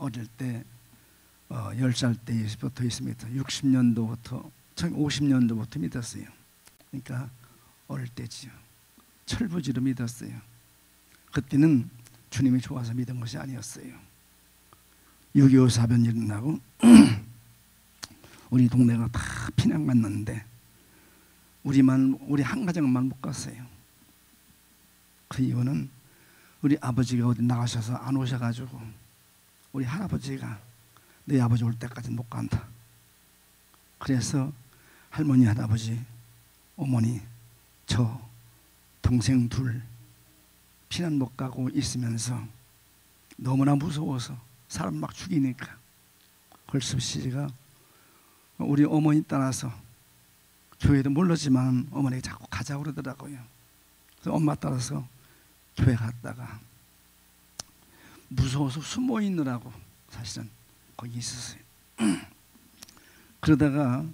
어릴 때 10살 때부터 있습니다. 60년도부터 50년도부터 믿었어요. 그러니까 어릴 때지요. 철부지로 믿었어요. 그때는 주님이 좋아서 믿은 것이 아니었어요. 6.25 사변이 일어나고 우리 동네가 다 피난 갔는데 우리 한 가정만 못 갔어요. 그 이유는 우리 아버지가 어디 나가셔서 안 오셔가지고 우리 할아버지가 내 아버지 올 때까지 못 간다. 그래서 할머니, 할아버지, 어머니, 저 동생 둘 피난 못 가고 있으면서 너무나 무서워서 사람 막 죽이니까 걸습시가 우리 어머니 따라서 교회도 몰랐지만 어머니가 자꾸 가자고 그러더라고요. 그래서 엄마 따라서 교회 갔다가 무서워서 숨어 있느라고 사실은 거기 있었어요. 그러다가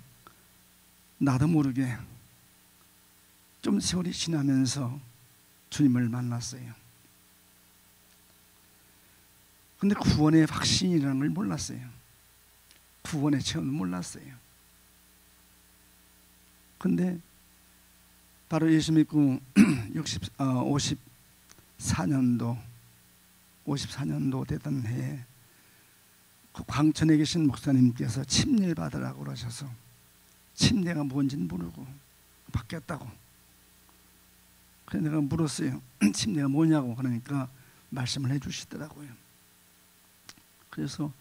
나도 모르게 좀 세월이 지나면서 주님을 만났어요. 근데 구원의 확신이라는 걸 몰랐어요. 구원의 체험을 몰랐어요. 근데 바로 예수 믿고 54년도 되던 해에 그 광천에 계신 목사님께서 침례를 받으라고 그러셔서 침례가 뭔지는 모르고 바뀌었다고. 그래서 내가 물었어요. 침례가 뭐냐고. 그러니까 말씀을 해주시더라고요. 그래서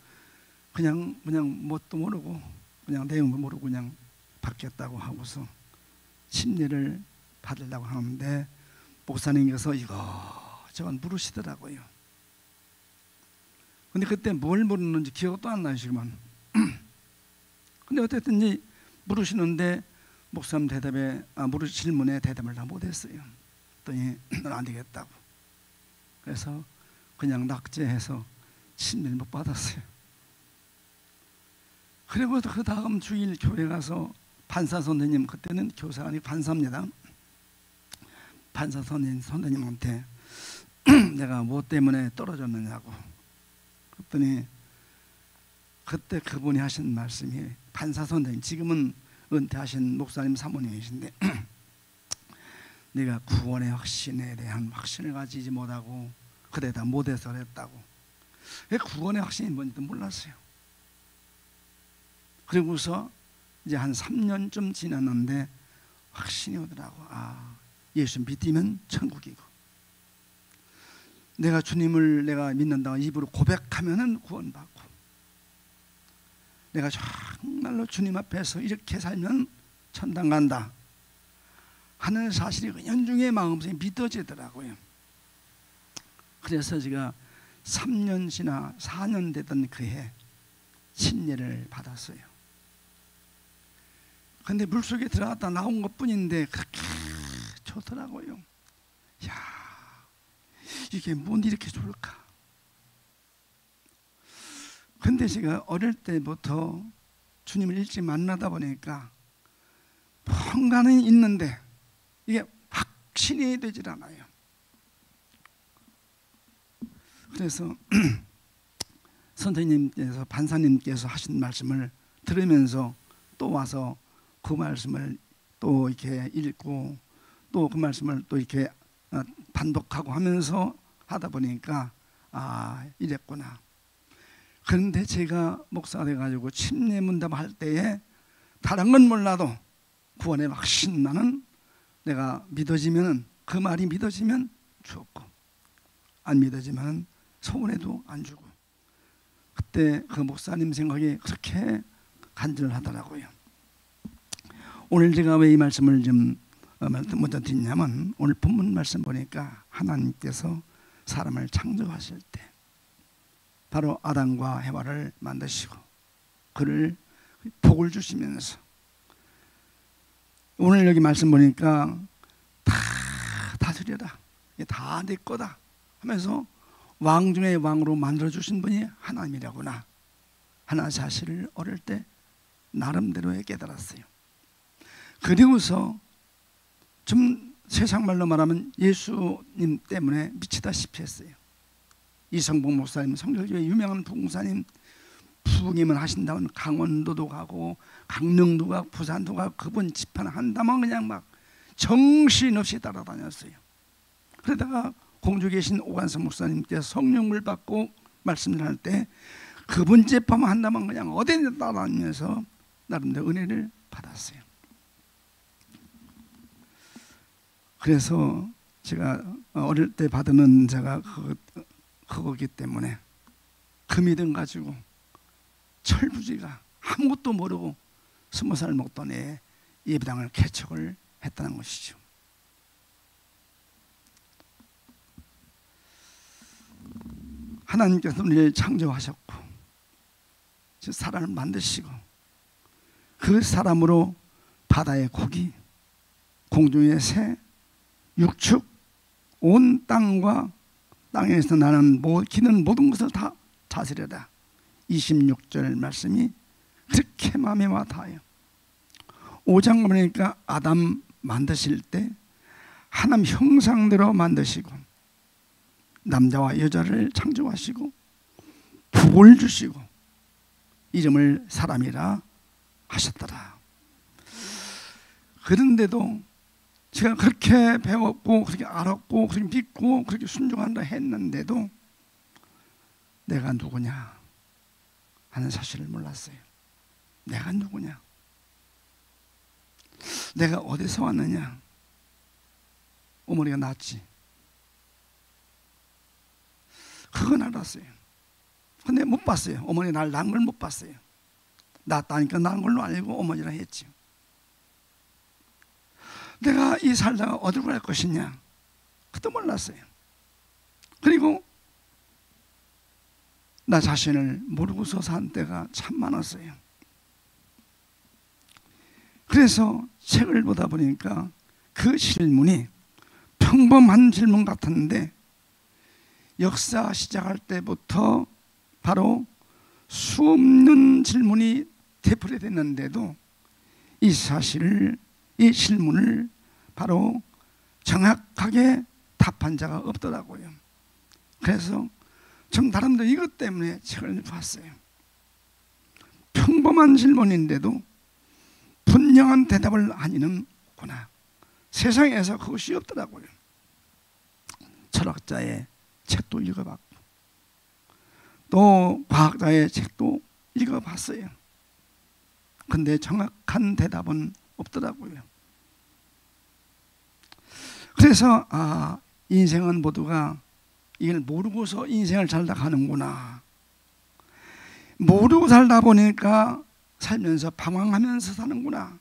그냥 뭣도 모르고 그냥 내용도 모르고 그냥 바뀌었다고 하고서 침례를 받으려고 하는데 목사님께서 이거저건 물으시더라고요. 근데 그때 뭘 물었는지 기억도 안 나시구만. 근데 어쨌든 물으시는데 목사님 질문에 대답을 다 못했어요. 그랬더니 넌 안 되겠다고. 그래서 그냥 낙제해서 침례를 못 받았어요. 그리고 그 다음 주일 교회 가서 판사 선생님, 그때는 교사가 아니고 판사입니다. 판사 선생님한테 내가 뭐 때문에 떨어졌느냐고. 그랬더니 그때 그분이 하신 말씀이, 판사 선생님, 지금은 은퇴하신 목사님 사모님이신데 내가 구원의 확신에 대한 확신을 가지지 못하고 그대다 못해서 그랬다고. 구원의 확신이 뭔지도 몰랐어요. 그리고서 이제 한 3년쯤 지났는데 확신이 오더라고. 예수 믿으면 천국이고, 내가 주님을 내가 믿는다고 입으로 고백하면은 구원받고, 내가 정말로 주님 앞에서 이렇게 살면 천당 간다 하는 사실이 은연중에 마음속에 믿어지더라고요. 그래서 제가 3년 지나 4년 되던 그해 침례를 받았어요. 근데 물속에 들어갔다 나온 것뿐인데 그렇게 좋더라고요. 야, 이게 뭔 이렇게 좋을까? 근데 제가 어릴 때부터 주님을 일찍 만나다 보니까 뭔가는 있는데 이게 확신이 되질 않아요. 그래서 선생님께서, 판사님께서 하신 말씀을 들으면서 또 와서 그 말씀을 또 이렇게 읽고 또 그 말씀을 또 이렇게 반복하고 하면서 하다 보니까 이랬구나. 그런데 제가 목사가 돼가지고 침례 문답할 때에 다른 건 몰라도 구원의 확신, 나는 내가 믿어지면, 그 말이 믿어지면 죽고 안 믿어지면 소원해도 안 주고, 그때 그 목사님 생각이 그렇게 간절하더라고요. 오늘 제가 왜 이 말씀을 좀 먼저 드리냐면, 오늘 본문 말씀 보니까 하나님께서 사람을 창조하실 때 바로 아담과 해와를 만드시고 그를 복을 주시면서, 오늘 여기 말씀 보니까 다 다스려라, 다 내 거다 하면서 왕 중의 왕으로 만들어주신 분이 하나님이라구나 하는 사실을 어릴 때 나름대로 깨달았어요. 그리고서 좀 세상 말로 말하면 예수님 때문에 미치다시피 했어요. 이성봉 목사님, 성결교회 유명한 부흥사님, 부흥이면 하신다면 강원도도 가고 강릉도 가고 부산도 가고 그분 집판 한다면 그냥 막 정신없이 따라다녔어요. 그러다가 공주 계신 오관석 목사님께 성령을 받고 말씀을 할 때 그분 집판 한다면 그냥 어디든 따라다니면서 나름대로 은혜를 받았어요. 그래서 제가 어릴 때 받은 은사가 그거기 때문에 그 믿음 가지고 철부지가 아무것도 모르고 20살 먹던 애 예배당을 개척을 했다는 것이죠. 하나님께서 우리를 창조하셨고 사람을 만드시고 그 사람으로 바다의 고기, 공중의 새, 육축, 온 땅과 땅에서 나는 기는 모든 것을 다 다스려라. 26절 말씀이 그렇게 마음에 와 닿아요. 5장 보니까 아담 만드실 때 하나님 형상대로 만드시고 남자와 여자를 창조하시고 복을 주시고 이름을 사람이라 하셨더라. 그런데도 제가 그렇게 배웠고 그렇게 알았고 그렇게 믿고 그렇게 순종한다 했는데도 내가 누구냐 하는 사실을 몰랐어요. 내가 누구냐, 내가 어디서 왔느냐. 어머니가 낳았지, 그건 알았어요. 근데 못 봤어요. 어머니 날 낳은 걸 못 봤어요. 낳았다니까 낳은 걸로 알고 어머니라 했지. 내가 이 살다가 어디로 갈 것이냐, 그것도 몰랐어요. 그리고 나 자신을 모르고서 산 때가 참 많았어요. 그래서 책을 보다 보니까 그 질문이 평범한 질문 같았는데 역사 시작할 때부터 바로 수없는 질문이 되풀이됐는데도 이 사실을, 이 질문을 바로 정확하게 답한 자가 없더라고요. 그래서 전 나름대로 이것 때문에 책을 봤어요. 평범한 질문인데도 분명한 대답을 아니는구나. 세상에서 그것이 없더라고요. 철학자의 책도 읽어봤고 또 과학자의 책도 읽어봤어요. 근데 정확한 대답은 없더라고요. 그래서 인생은 모두가 이걸 모르고서 인생을 살다 가는구나, 모르고 살다 보니까 살면서 방황하면서 사는구나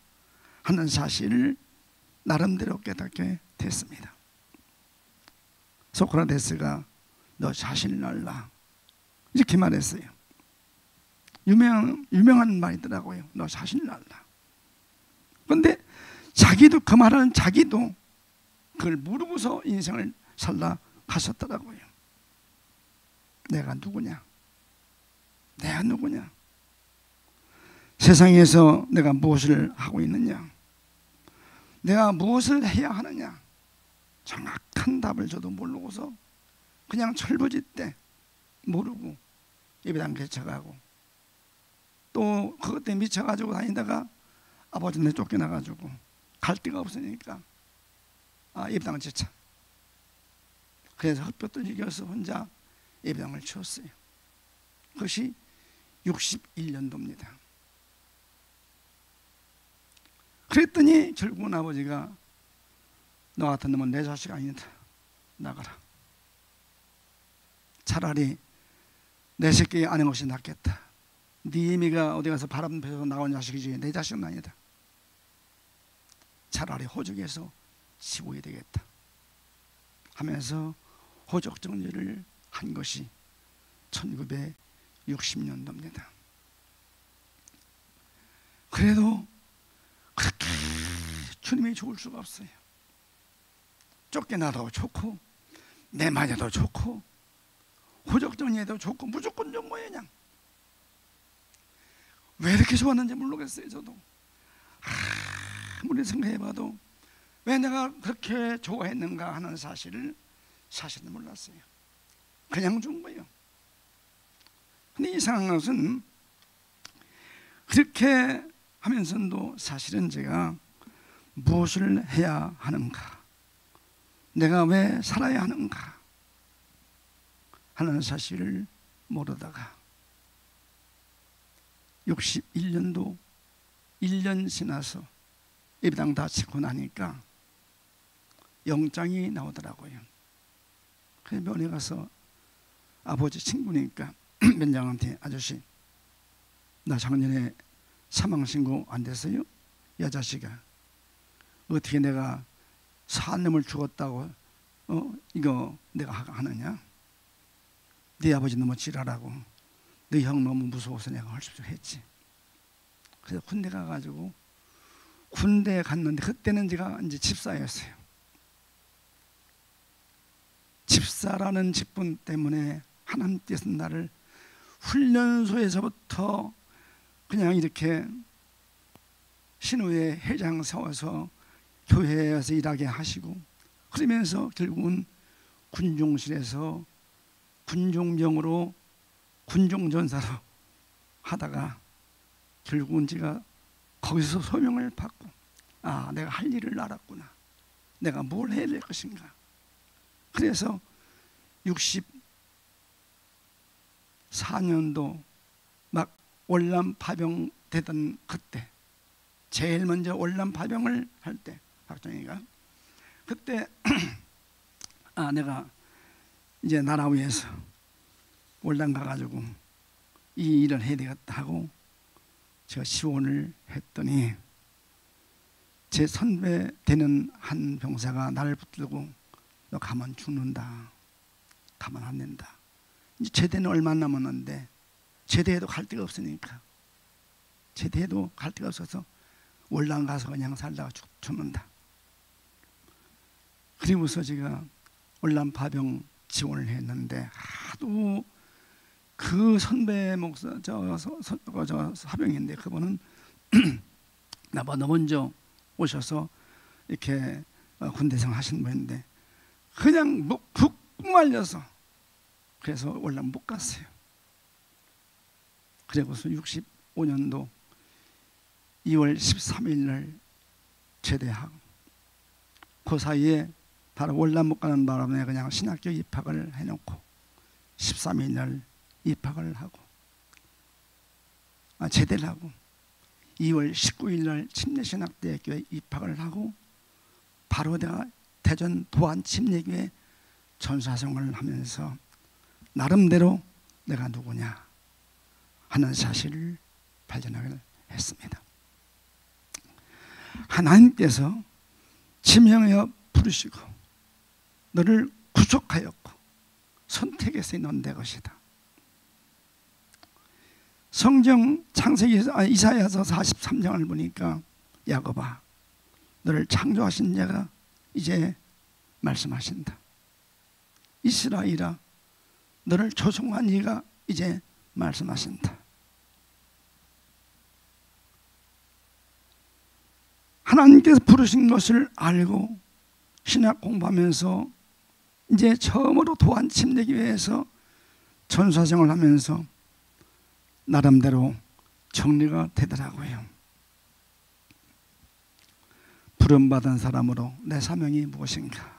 하는 사실을 나름대로 깨닫게 됐습니다. 소크라테스가 너 자신을 알라 이렇게 말했어요. 유명한 말이더라고요. 너 자신을 알라. 그런데 자기도 그 말은 자기도 그걸 모르고서 인생을 살다 가셨더라고요. 내가 누구냐, 내가 누구냐, 세상에서 내가 무엇을 하고 있느냐, 내가 무엇을 해야 하느냐, 정확한 답을 저도 모르고서 그냥 철부지 때 모르고 예배당 개척하고 또 그것 때문에 미쳐가지고 다니다가 아버지한테 쫓겨나가지고 갈 데가 없으니까 예배당을 재차, 그래서 헛볕을 이겨서 혼자 예배당을 치웠어요. 그것이 61년도입니다. 그랬더니 결국은 아버지가 너 같은 놈은 내 자식 아니다, 나가라. 차라리 내 새끼 아는 것이 낫겠다. 네 애미가 어디 가서 바람 펴서 나온 자식이지 내 자식은 아니다. 차라리 호적에서 치워야 되겠다 하면서 호적 정리를 한 것이 1960년도입니다. 그래도 그렇게 주님이 좋을 수가 없어요. 쫓겨나도 좋고 내 맞아도 좋고 호적 정리해도 좋고 무조건 좋은 거예요. 그냥 왜 이렇게 좋았는지 모르겠어요. 저도 아무리 생각해봐도 왜 내가 그렇게 좋아했는가 하는 사실은 몰랐어요. 그냥 준 거예요. 근데 이상한 것은 그렇게 하면서도 사실은 제가 무엇을 해야 하는가, 내가 왜 살아야 하는가 하는 사실을 모르다가 61년도 1년 지나서 예배당 다 짓고 나니까 영장이 나오더라고요. 그래서 면회 가서 아버지 친구니까 면장한테, 아저씨 나 작년에 사망신고 안 됐어요? 이 아저씨가 어떻게 내가 사람을 죽었다고 이거 내가 하느냐? 네 아버지 너무 지랄하고 네 형 너무 무서워서 내가 할 수 없이 했지. 그래서 군대 가가지고 군대에 갔는데 그때는 제가 이제 집사였어요. 집사라는 직분 때문에 하나님께서 나를 훈련소에서부터 그냥 이렇게 신우회 회장 세워서 교회에서 일하게 하시고, 그러면서 결국은 군종실에서 군종병으로 군종전사로 하다가 결국은 제가 거기서 소명을 받고, 아, 내가 할 일을 알았구나, 내가 뭘 해야 될 것인가. 그래서 64년도 막 월남 파병 되던 그때, 제일 먼저 월남 파병을 할 때 박정희가 그때 아, 내가 이제 나라 위해서 월남 가가지고 이 일을 해야 되겠다 하고 제가 시원을 했더니 제 선배 되는 한 병사가 나를 붙들고 너 가면 죽는다, 가만 안 된다. 이제 제대는 얼마 남았는데 제대에도 갈 데가 없으니까, 제대에도 갈 데가 없어서 월남 가서 그냥 살다가 죽는다. 그리고서 제가 월남 파병 지원을 했는데 하도 그 선배 목사 저 사병인데 그분은 나보다 먼저 오셔서 이렇게 군대생 하신 분인데 그냥 푹 말려서 그래서 월남 못 갔어요. 그리고서 65년도 2월 13일 날 제대하고 그 사이에 바로 월남 못 가는 바람에 그냥 신학교 입학을 해놓고 13일 날 입학을 하고 제대를 하고 2월 19일 날 침례신학대학교에 입학을 하고 바로 내가 대전 도안침례교회 전사생활을 하면서 나름대로 내가 누구냐 하는 사실을 발견하게 했습니다. 하나님께서 지명하여 부르시고 너를 구속하였고 선택해서 넣은 내 것이다. 성경 창세기 이사야서 43장을 보니까 야곱아 너를 창조하신 자가 이제 말씀하신다. 이스라엘아 너를 조성한 이가 이제 말씀하신다. 하나님께서 부르신 것을 알고 신학 공부하면서 이제 처음으로 도안침례교회에서 전사생활을 하면서 나름대로 정리가 되더라고요. 부름받은 사람으로 내 사명이 무엇인가.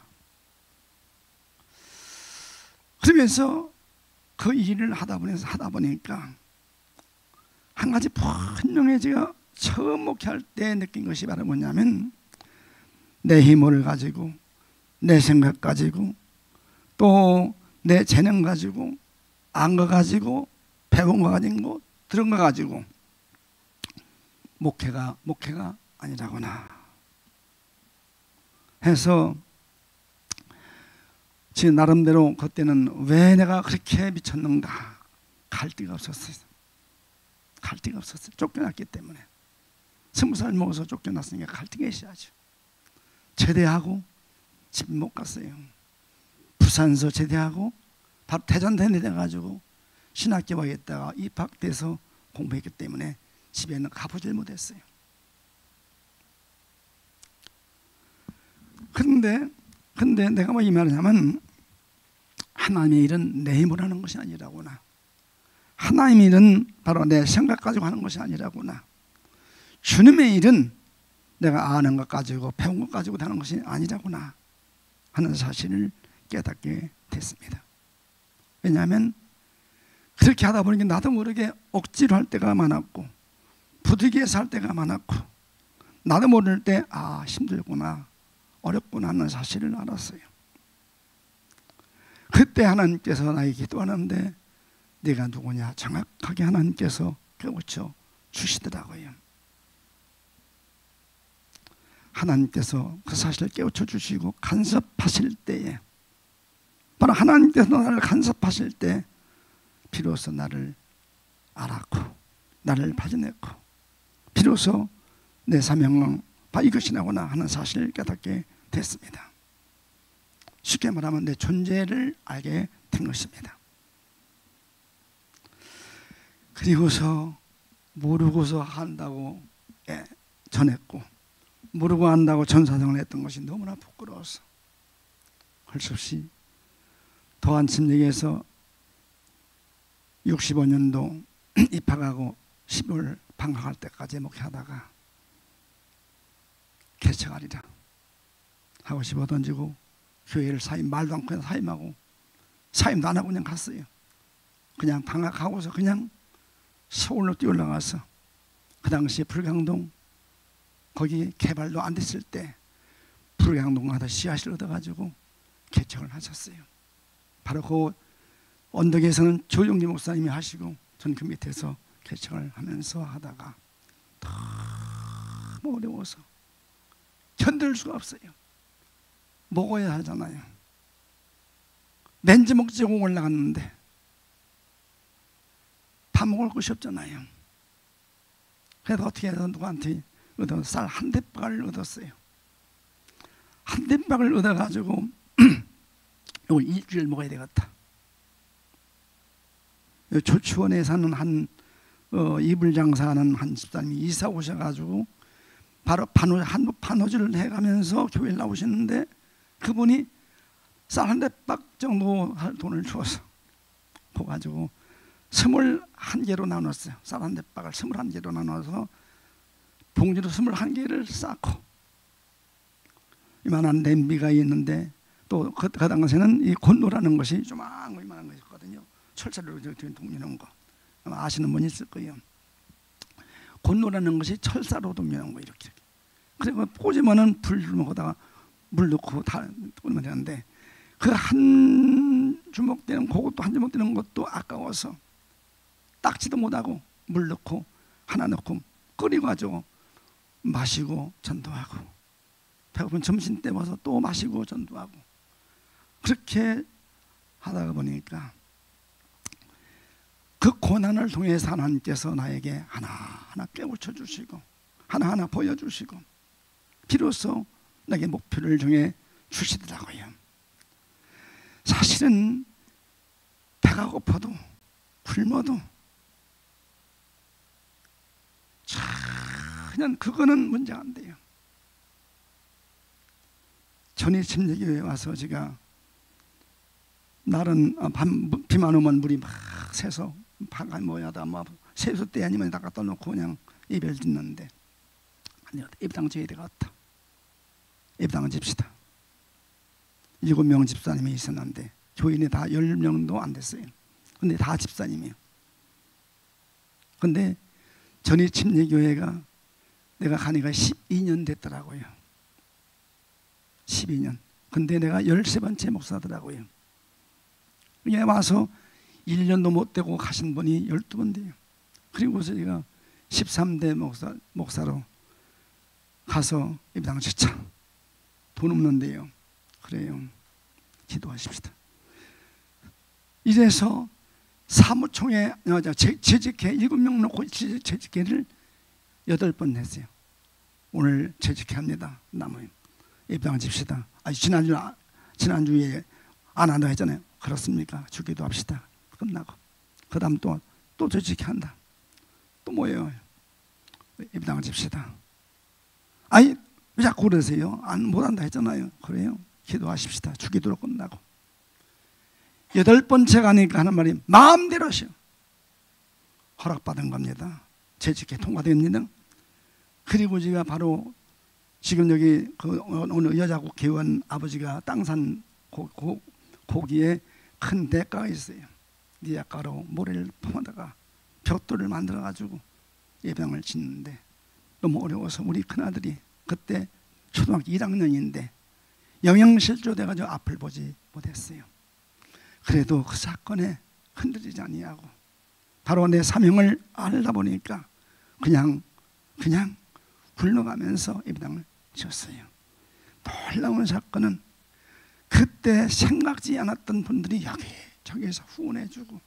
그러면서 그 일을 하다 보니까 한 가지 분명히 제가 처음 목회할 때 느낀 것이 바로 뭐냐면 내 힘을 가지고 내 생각 가지고 또 내 재능 가지고 안 거 가지고 배운 거 가지고 들은 거 가지고 목회가 아니라구나 해서 제 나름대로 그때는 왜 내가 그렇게 미쳤는가 갈 데가 없었어요. 갈 데가 없었어요. 쫓겨났기 때문에 20살 먹어서 쫓겨났으니까 갈 데가 있어야죠. 제대하고 집 못 갔어요. 부산서 제대하고 바로 대전대에 가가지고 신학교에 있다가 입학돼서 공부했기 때문에 집에는 가보질 못했어요. 근데 내가 뭐 이 말이냐면 하나님의 일은 내 힘으로 하는 것이 아니라구나. 하나님의 일은 바로 내 생각 가지고 하는 것이 아니라구나. 주님의 일은 내가 아는 것 가지고 배운 것 가지고 하는 것이 아니라구나 하는 사실을 깨닫게 됐습니다. 왜냐하면 그렇게 하다 보니까 나도 모르게 억지로 할 때가 많았고 부득이해서 할 때가 많았고 나도 모를 때 힘들구나 어렵구나 하는 사실을 알았어요. 그때 하나님께서 나에게 기도하는데 네가 누구냐 정확하게 하나님께서 깨우쳐 주시더라고요. 하나님께서 그 사실을 깨우쳐 주시고 간섭하실 때에 바로 하나님께서 나를 간섭하실 때 비로소 나를 알았고 나를 발견했고 비로소 내 사명은 이것이라구나 하는 사실을 깨닫게 됐습니다. 쉽게 말하면 내 존재를 알게 된 것입니다. 그리고서 모르고서 한다고 전했고 모르고 한다고 전사정을 했던 것이 너무나 부끄러워서 할 수 없이 더한 침례에서 65년도 입학하고 10월 방학할 때까지 목회하다가 개척하리라 하고 집어 던지고 교회를 말도 않고 그냥 사임하고 사임도 안 하고 그냥 갔어요. 그냥 방학하고서 그냥 서울로 뛰어 올라가서 그 당시에 불광동 거기 개발도 안 됐을 때 불광동 가서 씨앗을 얻어가지고 개척을 하셨어요. 바로 그 언덕에서는 조용기 목사님이 하시고 전 그 밑에서 개척을 하면서 하다가 너무 어려워서 견딜 수가 없어요. 먹어야 하잖아요. 맨지먹 지고 올라갔는데 밥 먹을 것이 없잖아요. 그래서 어떻게 해서 누구한테 쌀 한 대박을 얻었어요. 한 대박을 얻어가지고 이거 일주일 먹어야 되겠다. 조치원에 사는 한 이불 장사하는 한 집사님이 이사 오셔가지고 바로 반호질을 해가면서 교회를 나오시는데 그분이 쌀 한 대박 정도 할 돈을 주어서 그거 가지고 21개로 나눴어요. 쌀 한 대박을 21개로 나눠서 봉지로 21개를 쌓고 이만한 냄비가 있는데 또 그 당시에는 이 곤노라는 것이 이만한 것이었거든요. 철사로 동미는 거 아마 아시는 분이 있을 거예요. 곤노라는 것이 철사로 동미는 거 이렇게. 그리고 꽂으면은 불 먹다가 물 넣고 다 꽂으면 되는데 그 한 주먹 되는 그것도 한 주먹 되는 것도 아까워서 닦지도 못하고 물 넣고 하나 넣고 끓이고 가지고 마시고 전도하고 배고픈 점심 때 와서 또 마시고 전도하고 그렇게 하다가 보니까 그 고난을 통해서 하나님께서 나에게 하나하나 깨우쳐 주시고 하나하나 보여주시고 비로소 내게 목표를 정해 주시더라고요. 사실은 배가 고파도 굶어도 그냥 그거는 문제가 안 돼요. 전에 침례교회에 와서 제가 날은 비만 오면 물이 막 새서 방안 모여다 세수대 아니면 다 갖다 놓고 그냥 예배를 짓는데 아니 예배당 지어야 되겠다. 예배당을 집시다. 7명 집사님이 있었는데 교인이 다 10명도 안 됐어요. 근데 다 집사님이에요. 근데 전이 침례교회가 내가 가니까 12년 됐더라고요. 12년. 근데 내가 13번째 목사더라고요. 여기 와서 1년도 못 되고 가신 분이 12번 돼요. 그리고서 제가 13대 목사로 가서 예배당 지차 돈 없는데요. 그래요. 기도하십시다. 이래서 사무총회 재직회 7명 놓고 재직회를 8번 했어요. 오늘 재직회 합니다. 남은 예배당 집시다. 지난주에 안 한다 했잖아요. 그렇습니까? 주기도 합시다. 끝나고 그 다음 또 재직회 한다. 또 뭐예요? 예배당을 집시다. 아니 왜 자꾸 그러세요? 못 한다 했잖아요. 그래요? 기도하십시다. 주기도로 끝나고 8번째 가니까 하는 말이 마음대로 하시오. 허락받은 겁니다. 재직에 통과됩니다. 그리고 제가 바로 지금 여기 그 어느 여자 국회의원 아버지가 땅 산 고기에 큰 대가가 있어요. 이 대가로 모래를 품어다가 벽돌을 만들어 가지고 예배당을 짓는데 너무 어려워서 우리 큰아들이 그때 초등학교 1학년인데 영양실조 돼가지고 앞을 보지 못했어요. 그래도 그 사건에 흔들리지 아니하고 바로 내 사명을 알다 보니까 그냥 굴러가면서 예배당을 지었어요. 놀라운 사건은 그때 생각지 않았던 분들이 여기저기에서 후원해주고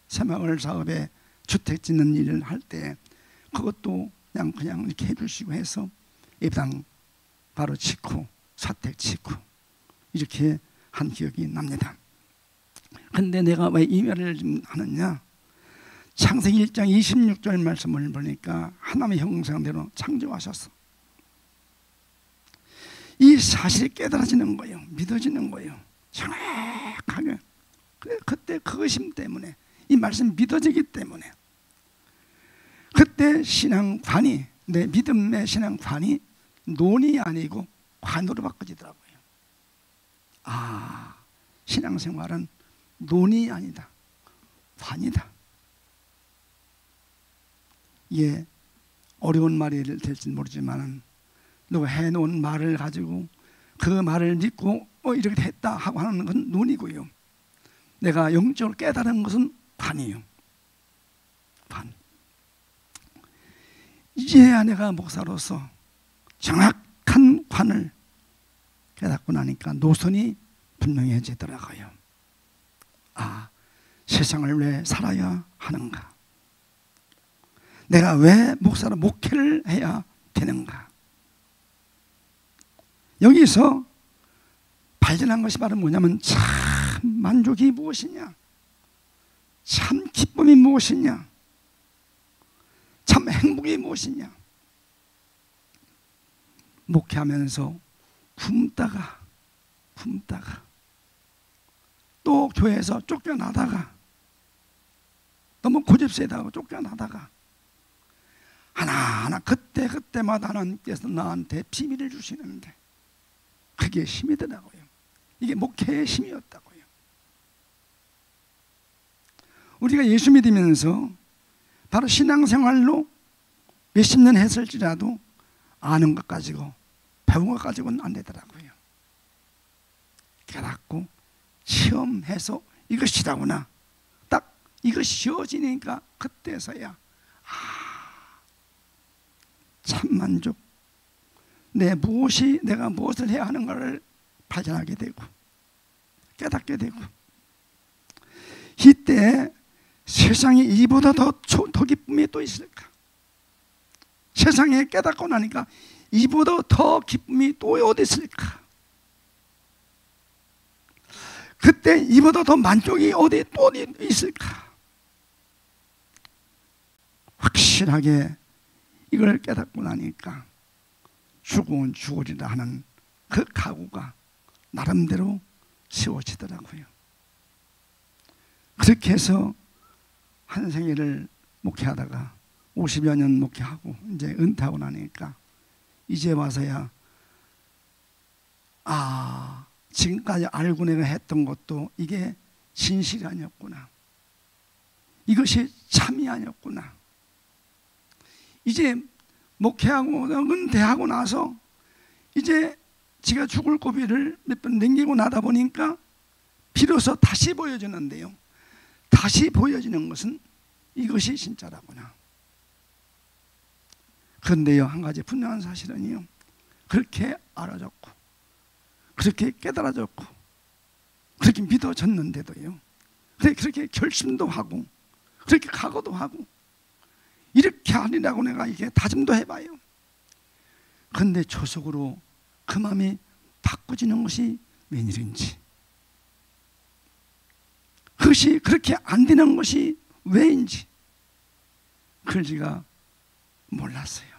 새마을 사업에 주택 짓는 일을 할 때 그것도 그냥 이렇게 해주시고 해서 예배당 바로 짓고 사택 짓고 이렇게 한 기억이 납니다. 근데 내가 왜 이 말을 좀 하느냐, 창세기 1장 26절 말씀을 보니까 하나님의 형상대로 창조하셨어. 이 사실이 깨달아지는 거예요. 믿어지는 거예요. 정확하게. 그때 그 의심 때문에, 이 말씀이 믿어지기 때문에 그때 신앙관이, 내 믿음의 신앙관이 논이 아니고 관으로 바꿔지더라고요. 아, 신앙생활은 논이 아니다, 관이다. 이게 어려운 말이 될지 모르지만 누가 해놓은 말을 가지고 그 말을 믿고 이렇게 했다 하고 하는 건 논이고요. 내가 영적으로 깨달은 것은 관이에요. 관. 이제야 내가 목사로서 정확한 관을 깨닫고 나니까 노선이 분명해지더라고요. 아, 세상을 왜 살아야 하는가? 내가 왜 목사로 목회를 해야 되는가? 여기서 발견한 것이 바로 뭐냐면 참 만족이 무엇이냐, 참 기쁨이 무엇이냐, 참 행복이 무엇이냐. 목회하면서 굶다가 또 교회에서 쫓겨나다가 너무 고집세다고 쫓겨나다가 하나하나 그때마다 하나님께서 나한테 비밀을 주시는데 그게 힘이더라고요. 이게 목회의 힘이었다고요. 우리가 예수 믿으면서 바로 신앙생활로 몇십 년 했을지라도 아는 것 가지고 배운 것 가지고는 안 되더라고요. 깨닫고 체험해서 이것이라구나, 딱 이것이 씌워지니까 그때서야 참 만족, 내가 무엇을 해야 하는가를 발견하게 되고 깨닫게 되고, 이때 세상에 이보다 더 기쁨이 또 있을까? 세상에 깨닫고 나니까 이보다 더 기쁨이 또 어디 있을까? 그때 이보다 더 만족이 어디 또 있을까? 확실하게 이걸 깨닫고 나니까 죽으면 죽으리라 하는 그 각오가 나름대로 세워지더라고요. 그렇게 해서 한 생애를 목회하다가 50여 년 목회하고 이제 은퇴하고 나니까 이제 와서야 지금까지 알고 내가 했던 것도 이게 진실이 아니었구나, 이것이 참이 아니었구나. 이제 목회하고 은퇴하고 나서 이제 제가 죽을 고비를 몇 번 넘기고 나다 보니까 비로소 다시 보여지는데요, 다시 보여지는 것은 이것이 진짜라구나. 그런데요, 한 가지 분명한 사실은요, 그렇게 알아졌고 그렇게 깨달아졌고 그렇게 믿어졌는데도요, 그렇게 결심도 하고 그렇게 각오도 하고 이렇게 아니라고 내가 이게 다짐도 해봐요. 그런데 초속으로 그 마음이 바꿔지는 것이 웬일인지, 그것이 그렇게 안 되는 것이 왜인지 그걸 제가 몰랐어요.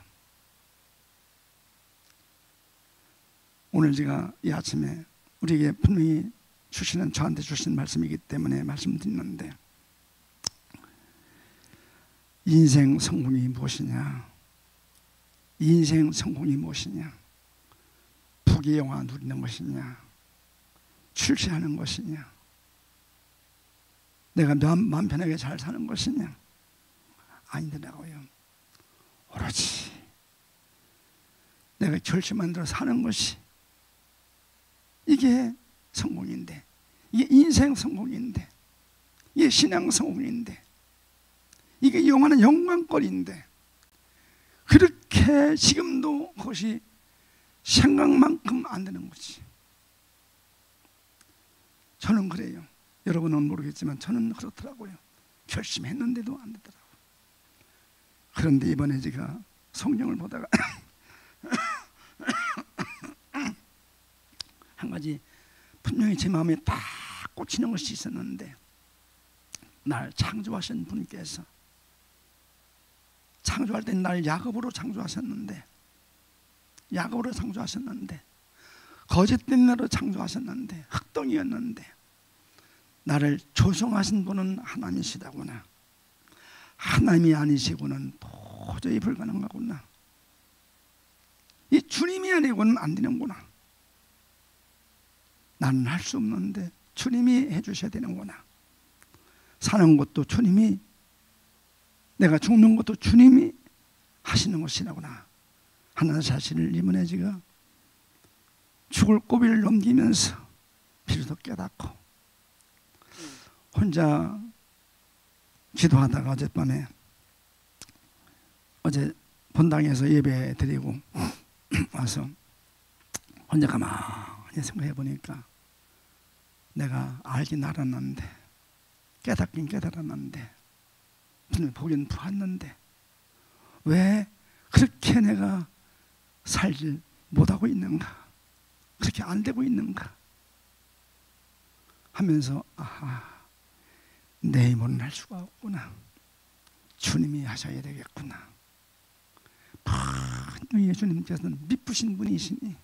오늘 제가 이 아침에 우리에게 분명히 저한테 주신 말씀이기 때문에 말씀드리는데, 인생 성공이 무엇이냐? 인생 성공이 무엇이냐? 부귀 영화 누리는 것이냐? 출세하는 것이냐? 내가 마음 편하게 잘 사는 것이냐? 아니더라고요. 오로지 내가 결심한 대로 사는 것이, 이게 성공인데, 이게 인생 성공인데, 이게 신앙 성공인데, 이게 영원한 영광거리인데, 그렇게 지금도 그것이 생각만큼 안 되는 거지. 저는 그래요. 여러분은 모르겠지만 저는 그렇더라고요. 결심했는데도 안 되더라고요. 그런데 이번에 제가 성경을 보다가 한 가지 분명히 제 마음에 딱 꽂히는 것이 있었는데, 날 창조하신 분께서, 창조할 때 날 야곱으로 창조하셨는데, 거짓된 나로 창조하셨는데, 흙덩이였는데 나를 조성하신 분은 하나님이시다구나. 하나님이 아니시고는 도저히 불가능하구나. 이 주님이 아니고는 안 되는구나. 나는 할 수 없는데 주님이 해주셔야 되는구나. 사는 것도 주님이, 내가 죽는 것도 주님이 하시는 것이라구나 하는 사실을 이번에 제가 죽을 고비를 넘기면서 비로소 깨닫고, 혼자 기도하다가 어젯밤에, 어제 본당에서 예배 드리고 와서 혼자 가만히 생각해 보니까, 내가 알긴 알았는데, 깨닫긴 깨달았는데, 보긴 보았는데, 왜 그렇게 내가 살지 못하고 있는가, 그렇게 안 되고 있는가 하면서, 아하, 내 힘으로는 할 수가 없구나. 주님이 하셔야 되겠구나. 분명히 주님께서는 미쁘신 분이시니,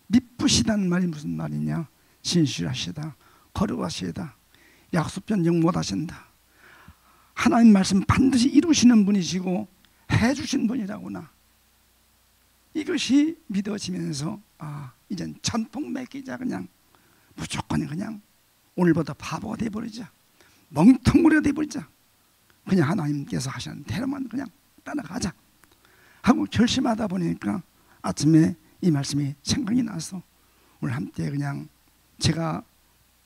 미쁘시다는 말이 무슨 말이냐? 진실하시다, 거룩하시다, 약속 변경 못하신다, 하나님 말씀 반드시 이루시는 분이시고 해주신 분이라구나. 이것이 믿어지면서, 아, 이젠 전폭 매기자. 그냥 무조건 그냥 오늘보다 바보가 돼버리자, 멍텅구리가 돼버리자. 그냥 하나님께서 하시는 대로만 그냥 따라가자 하고 결심하다 보니까 아침에 이 말씀이 생각이 나서 오늘 함께 그냥 제가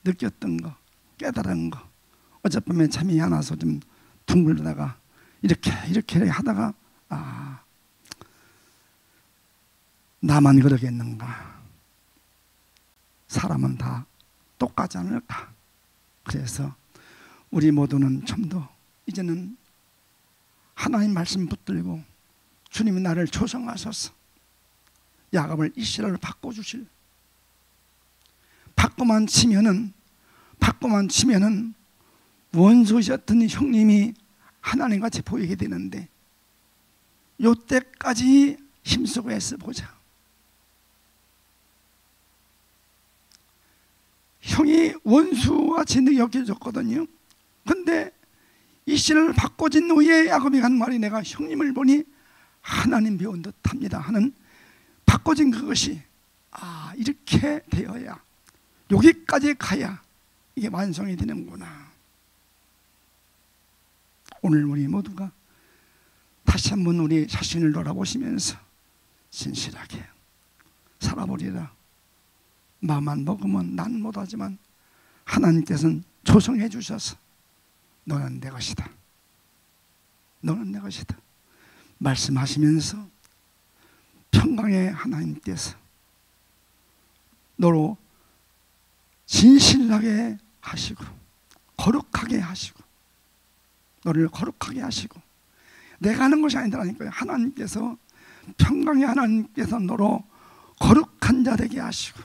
느꼈던 거, 깨달은 거, 어젯밤에 잠이 안 와서 좀 둥글다가 이렇게 하다가, 아, 나만 그러겠는가? 사람은 다 똑같지 않을까? 그래서 우리 모두는 좀 더 이제는 하나님 말씀 붙들고 주님이 나를 조성하셔서 야곱을 이스라엘로 바꿔주실, 바꿔만 치면은 원수이셨던 형님이 하나님같이 보이게 되는데, 요때까지 힘쓰고 애써 보자. 형이 원수같이 여겨졌거든요. 근데 이스라엘을 바꿔진 후에 야곱이 간 말이, 내가 형님을 보니 하나님 배운 듯합니다 하는, 바꿔진 그것이, 아, 이렇게 되어야, 여기까지 가야 이게 완성이 되는구나. 오늘 우리 모두가 다시 한번 우리 자신을 돌아보시면서 진실하게 살아보리라. 마음만 먹으면 난 못하지만 하나님께서는 조성해 주셔서 너는 내 것이다, 너는 내 것이다 말씀하시면서 평강의 하나님께서 너로 진실하게 하시고 거룩하게 하시고, 너를 거룩하게 하시고, 내가 하는 것이 아니더라니까요. 하나님께서, 평강의 하나님께서 너로 거룩한 자 되게 하시고,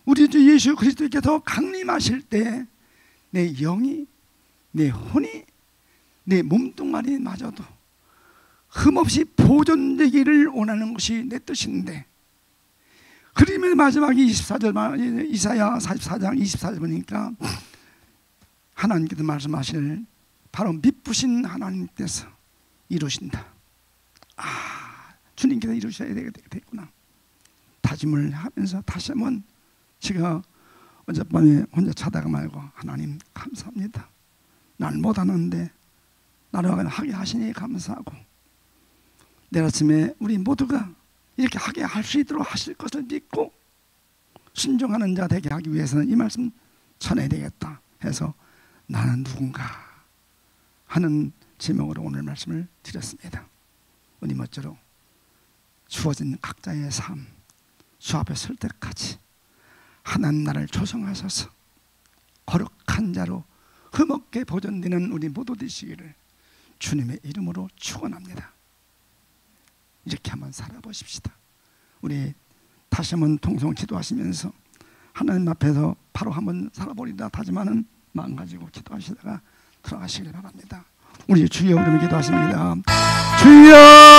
우리 주 예수 그리스도께서 강림하실 때 내 영이, 내 혼이, 내 몸뚱아리마저도 흠없이 보존되기를 원하는 것이 내 뜻인데, 그림의 마지막이 24절, 이사야 44장 24절 보니까 하나님께서 말씀하실 바로 미쁘신 하나님께서 이루신다. 주님께서 이루셔야 되겠구나 다짐을 하면서 다시 한번 제가 어젯밤에 혼자 자다가 말고 하나님 감사합니다. 난 못하는데 나를 하게 하시니 감사하고 내일 아침에 우리 모두가 이렇게 하게 할 수 있도록 하실 것을 믿고 순종하는 자 되게 하기 위해서는 이 말씀 전해야 되겠다 해서 나는 누군가 하는 제목으로 오늘 말씀을 드렸습니다. 우리 멋대로 주어진 각자의 삶 주 앞에 설 때까지 하나님 나를 조성하셔서 거룩한 자로 흠없게 보존되는 우리 모두 되시기를 주님의 이름으로 축원합니다. 이렇게 한번 살아보십시다. 우리 다시 한번 통성 기도하시면서 하나님 앞에서 바로 한번 살아보리라 다짐하는 마음 가지고 기도하시다가 들어가시길 바랍니다. 우리 주여 이름으로 기도하십니다. 주여